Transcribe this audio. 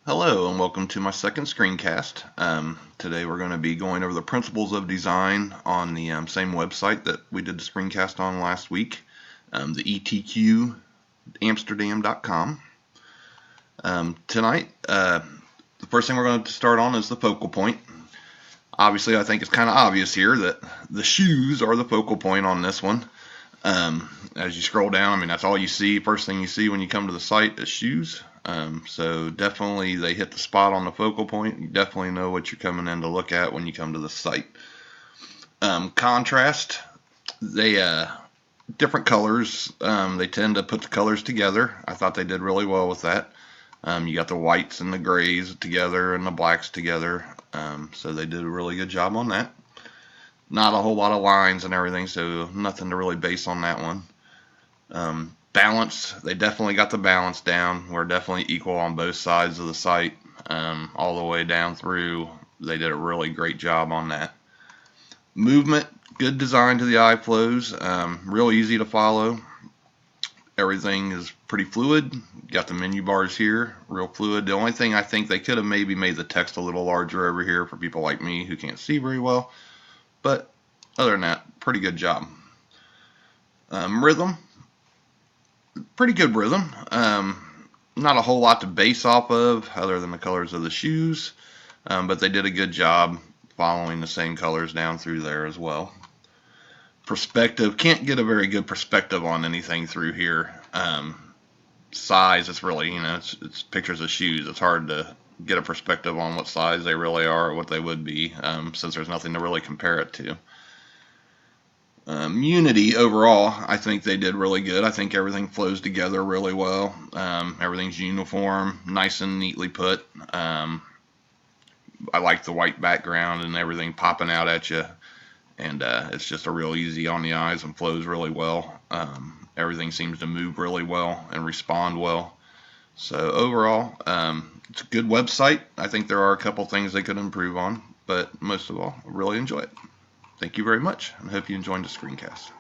Hello and welcome to my second screencast. Today we're going to be going over the principles of design on the same website that we did the screencast on last week, the etqamsterdam.com. Tonight, the first thing we're going to start on is the focal point. Obviously, I think it's kind of obvious here that the shoes are the focal point on this one. As you scroll down, I mean, that's all you see. First thing you see when you come to the site is shoes. So definitely they hit the spot on the focal point. You definitely know what you're coming in to look at when you come to the site. Contrast, they different colors. They tend to put the colors together. I thought they did really well with that. You got the whites and the grays together and the blacks together. So they did a really good job on that. Not a whole lot of lines and everything, so nothing to really base on that one. Balance, they definitely got the balance down. We're definitely equal on both sides of the site, all the way down through. They did a really great job on that. Movement, good design to the eye flows, real easy to follow. Everything is pretty fluid. Got the menu bars here, real fluid. The only thing I think they could have maybe made the text a little larger over here for people like me who can't see very well. But other than that, pretty good job. Rhythm, pretty good rhythm. Not a whole lot to base off of other than the colors of the shoes, but they did a good job following the same colors down through there as well. Perspective, can't get a very good perspective on anything through here. Size, it's really, it's pictures of shoes. It's hard to get a perspective on what size they really are or what they would be, since there's nothing to really compare it to. Unity overall, I think they did really good. I think everything flows together really well. Everything's uniform, nice and neatly put. I like the white background and everything popping out at you, and it's just a real easy on the eyes and flows really well. Everything seems to move really well and respond well. So overall, it's a good website. I think there are a couple things they could improve on, but most of all, I really enjoy it. Thank you very much, and I hope you enjoyed the screencast.